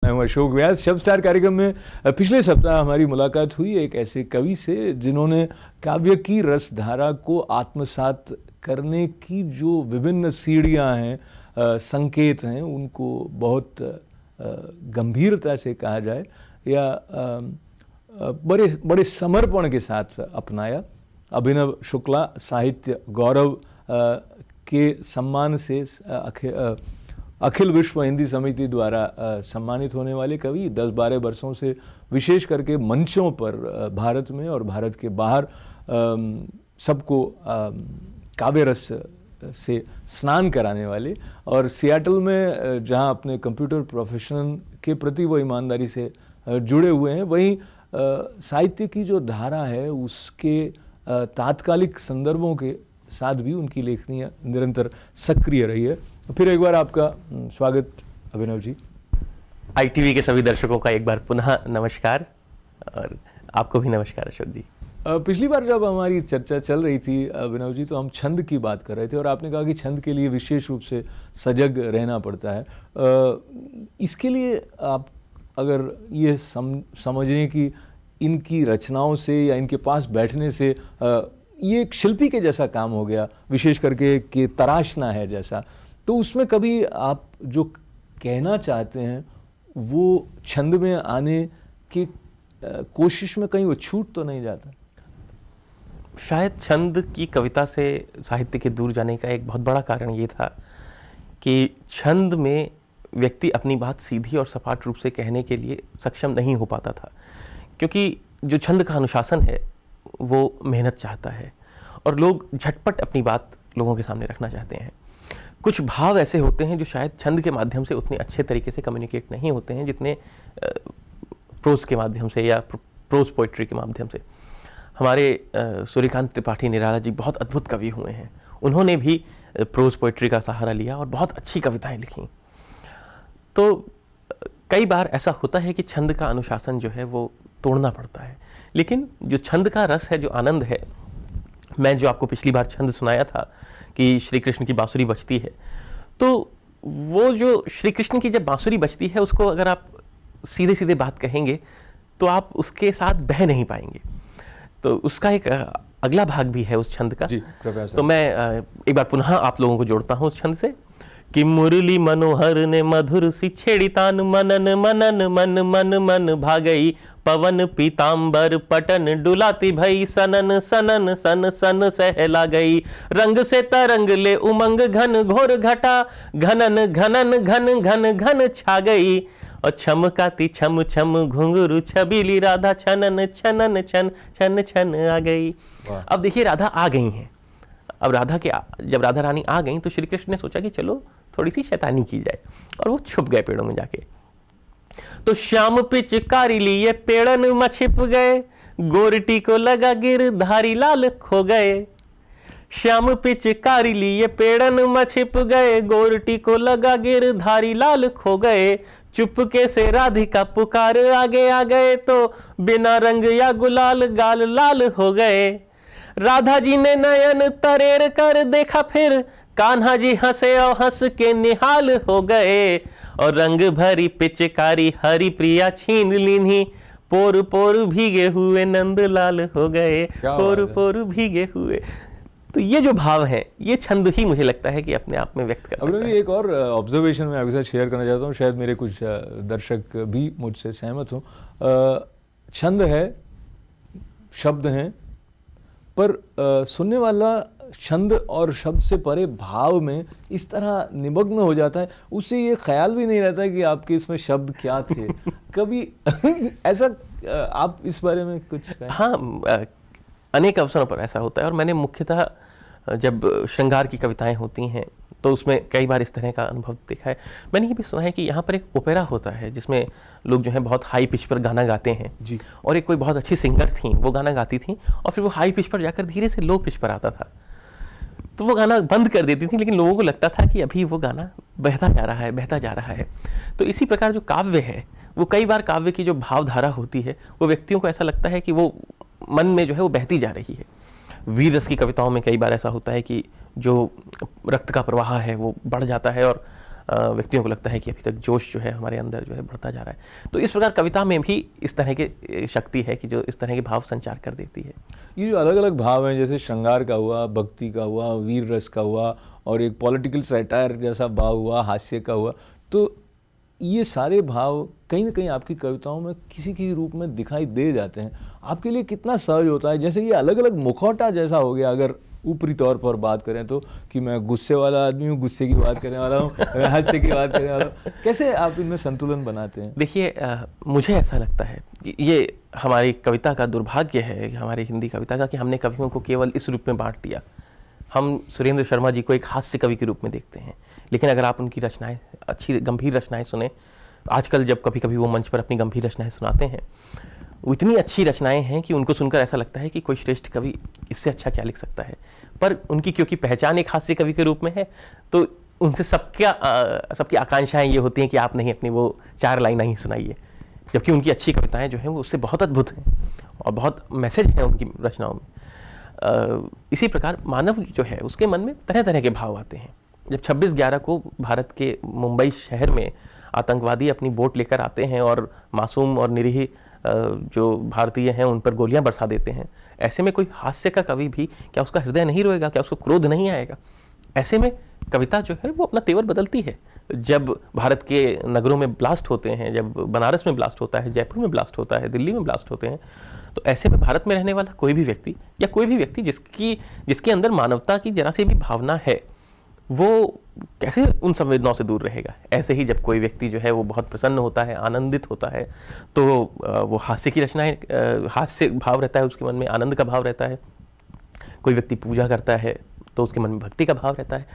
मैं हूं अशोक व्यास। शब्द स्टार कार्यक्रम में पिछले सप्ताह हमारी मुलाकात हुई एक ऐसे कवि से जिन्होंने काव्य की रसधारा को आत्मसात करने की जो विभिन्न सीढ़ियां हैं, संकेत हैं, उनको बहुत गंभीरता से कहा जाए या बड़े बड़े समर्पण के साथ अपनाया। अभिनव शुक्ला साहित्य गौरव के सम्मान से अखिल विश्व हिंदी समिति द्वारा सम्मानित होने वाले कवि 10-12 वर्षों से विशेष करके मंचों पर भारत में और भारत के बाहर सबको काव्य रस से स्नान कराने वाले, और सियाटल में जहां अपने कंप्यूटर प्रोफेशन के प्रति वो ईमानदारी से जुड़े हुए हैं, वहीं साहित्य की जो धारा है उसके तात्कालिक संदर्भों के साथ भी उनकी लेखनी निरंतर सक्रिय रही है। फिर एक बार आपका स्वागत अभिनव जी। ITV के सभी दर्शकों का एक बार पुनः नमस्कार, और आपको भी नमस्कार अशोक जी। पिछली बार जब हमारी चर्चा चल रही थी अभिनव जी, तो हम छंद की बात कर रहे थे और आपने कहा कि छंद के लिए विशेष रूप से सजग रहना पड़ता है। इसके लिए आप अगर ये समझें कि इनकी रचनाओं से या इनके पास बैठने से ये एक शिल्पी के जैसा काम हो गया, विशेष करके कि तराशना है जैसा, तो उसमें कभी आप जो कहना चाहते हैं वो छंद में आने की कोशिश में कहीं वो छूट तो नहीं जाता? शायद छंद की कविता से साहित्य के दूर जाने का एक बहुत बड़ा कारण ये था कि छंद में व्यक्ति अपनी बात सीधी और सपाट रूप से कहने के लिए सक्षम नहीं हो पाता था, क्योंकि जो छंद का अनुशासन है वो मेहनत चाहता है और लोग झटपट अपनी बात लोगों के सामने रखना चाहते हैं। कुछ भाव ऐसे होते हैं जो शायद छंद के माध्यम से उतने अच्छे तरीके से कम्युनिकेट नहीं होते हैं जितने प्रोज के माध्यम से या प्रोज पोइट्री के माध्यम से। हमारे सूर्यकांत त्रिपाठी निराला जी बहुत अद्भुत कवि हुए हैं, उन्होंने भी प्रोज पोइट्री का सहारा लिया और बहुत अच्छी कविताएं लिखी। तो कई बार ऐसा होता है कि छंद का अनुशासन जो है वो तोड़ना पड़ता है, लेकिन जो छंद का रस है, जो आनंद है, मैं जो आपको पिछली बार छंद सुनाया था कि श्री कृष्ण की बांसुरी बजती है, तो वो जो श्री कृष्ण की जब बांसुरी बजती है उसको अगर आप सीधे सीधे बात कहेंगे तो आप उसके साथ बह नहीं पाएंगे। तो उसका एक अगला भाग भी है उस छंद का जी, तो मैं एक बार पुनः आप लोगों को जोड़ता हूँ उस छंद से कि मुरली मनोहर ने मधुर सी छेड़ी तान, मनन मनन मन मन मन भागई, पवन पीतांबर पटन डुलाती भई, सनन सनन सन सन सहला गई, रंग से तरंग ले उमंग घन घोर घटा, घनन घनन घन घन घन छा गई, और छमकाती छम छम घुंघरू छबीली राधा, छनन छनन छन छन छन आ गई। अब देखिए राधा आ गई हैं। अब जब राधा रानी आ गई तो श्री कृष्ण ने सोचा कि चलो थोड़ी सी शैतानी की जाए, और वो छुप गए पेड़ों में जाके। तो श्याम पिचकारी लिए पेड़न में छिप गए, गोरटी को लगा गिरधारी लाल खो गए। श्याम पिचकारी लिए पेड़न में छिप गए, गोरटी को लगा गिरधारी लाल खो गए, चुपके से राधिका पुकार आगे आ गए, तो बिना रंग या गुलाल गाल लाल हो गए। राधा जी ने नयन तरेर कर देखा, फिर कान्हा जी हंसे और हंस के निहाल हो गए, और रंग भरी पिचकारी हरि प्रिया छीन लीन्ही, पोर पोर भीगे हुए नंदलाल हो गए, पोर पोर भीगे हुए। तो ये जो भाव है ये छंद ही मुझे लगता है कि अपने आप में व्यक्त कर सकता है। एक और ऑब्जर्वेशन मैं आपके साथ शेयर करना चाहता हूँ, शायद मेरे कुछ दर्शक भी मुझसे सहमत हों। छंद है, शब्द हैं, पर सुनने वाला छंद और शब्द से परे भाव में इस तरह निमग्न हो जाता है, उससे ये ख्याल भी नहीं रहता है कि आपके इसमें शब्द क्या थे। कभी ऐसा आप इस बारे में कुछ कहें? हाँ, अनेक अवसरों पर ऐसा होता है, और मैंने मुख्यतः जब श्रृंगार की कविताएं होती हैं तो उसमें कई बार इस तरह का अनुभव देखा है। मैंने ये भी सुना है कि यहाँ पर एक ओपेरा होता है जिसमें लोग जो है बहुत हाई पिच पर गाना गाते हैं जी, और एक कोई बहुत अच्छी सिंगर थी, वो गाना गाती थी और फिर वो हाई पिच पर जाकर धीरे से लो पिच पर आता था, तो वो गाना बंद कर देती थी, लेकिन लोगों को लगता था कि अभी वो गाना बहता जा रहा है, बहता जा रहा है। तो इसी प्रकार जो काव्य है, वो कई बार काव्य की जो भावधारा होती है वो व्यक्तियों को ऐसा लगता है कि वो मन में जो है वो बहती जा रही है। वीर रस की कविताओं में कई बार ऐसा होता है कि जो रक्त का प्रवाह है वो बढ़ जाता है और व्यक्तियों को लगता है कि अभी तक जोश जो है हमारे अंदर जो है बढ़ता जा रहा है। तो इस प्रकार कविता में भी इस तरह के शक्ति है कि जो इस तरह के भाव संचार कर देती है। ये जो अलग अलग भाव हैं, जैसे श्रृंगार का हुआ, भक्ति का हुआ, वीर रस का हुआ, और एक पॉलिटिकल सैटायर जैसा भाव हुआ, हास्य का हुआ, तो ये सारे भाव कहीं ना कहीं आपकी कविताओं में किसी किसी रूप में दिखाई दे जाते हैं। आपके लिए कितना सहज होता है, जैसे ये अलग अलग मुखौटा जैसा हो गया, अगर ऊपरी तौर पर बात करें तो, कि मैं गुस्से वाला आदमी हूँ, गुस्से की बात करने वाला हूँ, हास्य की बात करने वाला हूँ, कैसे आप इनमें संतुलन बनाते हैं? देखिए, मुझे ऐसा लगता है कि ये हमारी कविता का दुर्भाग्य है, हमारी हिंदी कविता का, कि हमने कवियों को केवल इस रूप में बांट दिया। हम सुरेंद्र शर्मा जी को एक हास्य कवि के रूप में देखते हैं, लेकिन अगर आप उनकी रचनाएं, अच्छी गंभीर रचनाएं सुने, आजकल जब कभी कभी वो मंच पर अपनी गंभीर रचनाएं सुनाते हैं, वो इतनी अच्छी रचनाएं हैं कि उनको सुनकर ऐसा लगता है कि कोई श्रेष्ठ कवि इससे अच्छा क्या लिख सकता है। पर उनकी क्योंकि पहचान एक हास्य कवि के रूप में है, तो उनसे सबकी आकांक्षाएं ये होती हैं कि आप नहीं अपनी वो 4 लाइन नहीं सुनाइए, जबकि उनकी अच्छी कविताएं जो हैं वो उससे बहुत अद्भुत हैं और बहुत मैसेज है उनकी रचनाओं में। इसी प्रकार मानव जो है उसके मन में तरह तरह के भाव आते हैं। जब 26/11 को भारत के मुंबई शहर में आतंकवादी अपनी बोट लेकर आते हैं और मासूम और निरीह जो भारतीय हैं उन पर गोलियां बरसा देते हैं, ऐसे में कोई हास्य का कवि भी, क्या उसका हृदय नहीं रोएगा, क्या उसको क्रोध नहीं आएगा? ऐसे में कविता जो है वो अपना तेवर बदलती है। जब भारत के नगरों में ब्लास्ट होते हैं, जब बनारस में ब्लास्ट होता है, जयपुर में ब्लास्ट होता है, दिल्ली में ब्लास्ट होते हैं, तो ऐसे में भारत में रहने वाला कोई भी व्यक्ति या कोई भी व्यक्ति जिसके अंदर मानवता की जरा सी भी भावना है, वो कैसे उन संवेदनाओं से दूर रहेगा? ऐसे ही जब कोई व्यक्ति जो है वो बहुत प्रसन्न होता है, आनंदित होता है, तो वो हास्य की रचनाएं, हास्य भाव रहता है उसके मन में, आनंद का भाव रहता है। कोई व्यक्ति पूजा करता है तो उसके मन में भक्ति का भाव रहता है।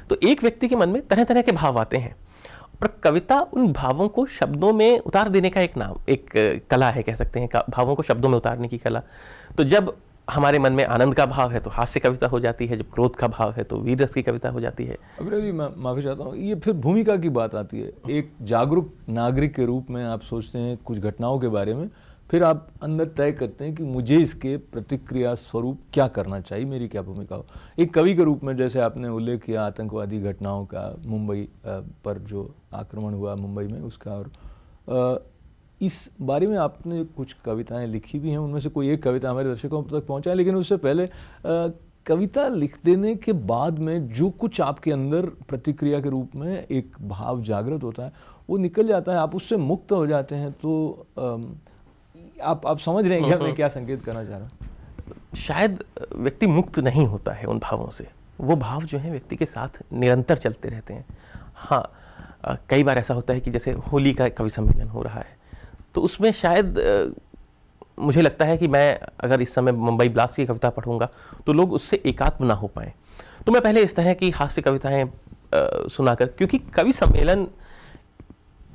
तो एक व्यक्ति के मन में तरह तरह के भाव आते हैं, और कविता उन भावों को शब्दों में उतार देने का एक कला है, कह सकते हैं, भावों को शब्दों में उतारने की कला। तो जब हमारे मन में आनंद का भाव है तो हास्य कविता हो जाती है, जब क्रोध का भाव है तो वीर रस की कविता हो जाती है। अभी भी मैं माफ़ी चाहता हूँ, ये फिर भूमिका की बात आती है। एक जागरूक नागरिक के रूप में आप सोचते हैं कुछ घटनाओं के बारे में, फिर आप अंदर तय करते हैं कि मुझे इसके प्रतिक्रिया स्वरूप क्या करना चाहिए, मेरी क्या भूमिका हो। एक कवि के रूप में, जैसे आपने उल्लेख किया आतंकवादी घटनाओं का, मुंबई पर जो आक्रमण हुआ मुंबई में उसका, और इस बारे में आपने कुछ कविताएं लिखी भी हैं, उनमें से कोई एक कविता हमारे दर्शकों तक पहुंचा है। लेकिन उससे पहले कविता लिख देने के बाद में जो कुछ आपके अंदर प्रतिक्रिया के रूप में एक भाव जागृत होता है, वो निकल जाता है, आप उससे मुक्त हो जाते हैं। तो आप समझ रहे हैं क्या मैं क्या संकेत करना चाह रहा हूँ? शायद व्यक्ति मुक्त नहीं होता है उन भावों से, वो भाव जो है व्यक्ति के साथ निरंतर चलते रहते हैं। हाँ, कई बार ऐसा होता है कि जैसे होली का कवि सम्मेलन हो रहा है, तो उसमें शायद मुझे लगता है कि मैं अगर इस समय मुंबई ब्लास्ट की कविता पढ़ूंगा तो लोग उससे एकात्म ना हो पाए, तो मैं पहले इस तरह की हास्य कविताएं सुनाकर, क्योंकि कवि सम्मेलन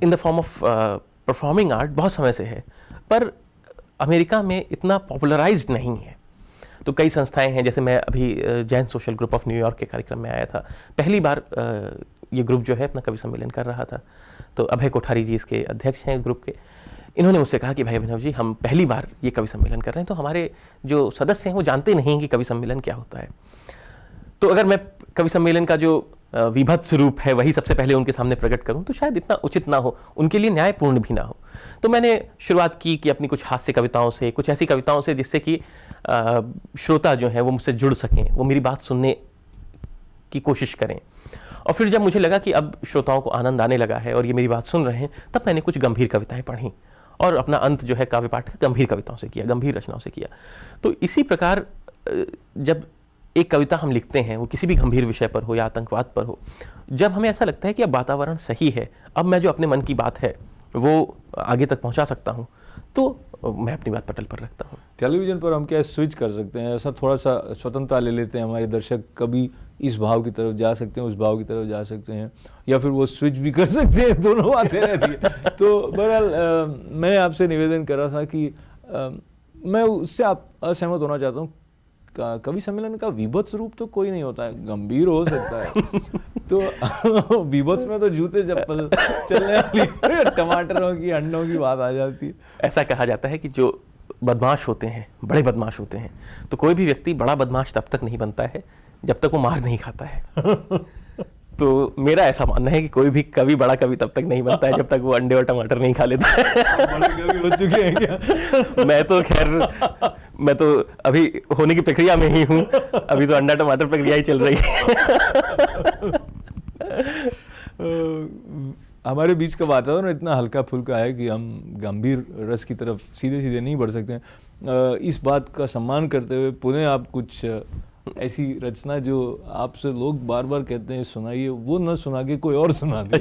in the form of performing art बहुत समय से है, पर अमेरिका में इतना पॉपुलराइज्ड नहीं है। तो कई संस्थाएं हैं, जैसे मैं अभी Jain social group of New York के कार्यक्रम में आया था, पहली बार ये ग्रुप जो है अपना कवि सम्मेलन कर रहा था। तो अभय कोठारी जी इसके अध्यक्ष हैं ग्रुप के। इन्होंने मुझसे कहा कि भाई अभिनव जी, हम पहली बार ये कवि सम्मेलन कर रहे हैं, तो हमारे जो सदस्य हैं वो जानते नहीं कि कवि सम्मेलन क्या होता है। तो अगर मैं कवि सम्मेलन का जो विभत्स रूप है वही सबसे पहले उनके सामने प्रकट करूं तो शायद इतना उचित ना हो, उनके लिए न्यायपूर्ण भी ना हो। तो मैंने शुरुआत की कि अपनी कुछ हास्य कविताओं से, कुछ ऐसी कविताओं से जिससे कि श्रोता जो है वो मुझसे जुड़ सकें, वो मेरी बात सुनने की कोशिश करें। और फिर जब मुझे लगा कि अब श्रोताओं को आनंद आने लगा है और ये मेरी बात सुन रहे हैं, तब मैंने कुछ गंभीर कविताएं पढ़ी और अपना अंत जो है काव्य पाठ गंभीर कविताओं से किया, गंभीर रचनाओं से किया। तो इसी प्रकार जब एक कविता हम लिखते हैं, वो किसी भी गंभीर विषय पर हो या आतंकवाद पर हो, जब हमें ऐसा लगता है कि अब वातावरण सही है, अब मैं जो अपने मन की बात है वो आगे तक पहुंचा सकता हूं, तो मैं अपनी बात पटल पर रखता हूं। टेलीविज़न पर हम क्या स्विच कर सकते हैं, ऐसा थोड़ा सा स्वतंत्रता ले लेते हैं हमारे दर्शक, कभी इस भाव की तरफ जा सकते हैं, उस भाव की तरफ जा सकते हैं, या फिर वो स्विच भी कर सकते हैं, दोनों बातें रहती है। तो बहरहाल मैं आपसे निवेदन कर रहा था कि मैं उससे आप असहमत होना चाहता हूँ। कवि सम्मेलन का विभत्स रूप तो कोई नहीं होता है, गंभीर हो सकता है। तो विभत्स में तो जूते चप्पल चलने वाली टमाटरों की, अंडों की बात आ जाती है। ऐसा कहा जाता है कि जो बदमाश होते हैं, बड़े बदमाश होते हैं, तो कोई भी व्यक्ति बड़ा बदमाश तब तक नहीं बनता है जब तक वो मार नहीं खाता है। तो मेरा ऐसा मानना है कि कोई भी कवि बड़ा कवि तब तक नहीं बनता है जब तक वो अंडे और टमाटर नहीं खा लेता है। बड़े कवि हो चुके हैं क्या? मैं तो खैर, मैं तो अभी होने की प्रक्रिया में ही हूँ, अभी तो अंडा टमाटर प्रक्रिया ही चल रही है। हमारे बीच का वातावरण इतना हल्का फुल्का है कि हम गंभीर रस की तरफ सीधे सीधे नहीं बढ़ सकते हैं। इस बात का सम्मान करते हुए पुनः आप कुछ ऐसी रचना जो आपसे लोग बार बार कहते हैं सुनाइए, वो न सुना के कोई और सुना दे।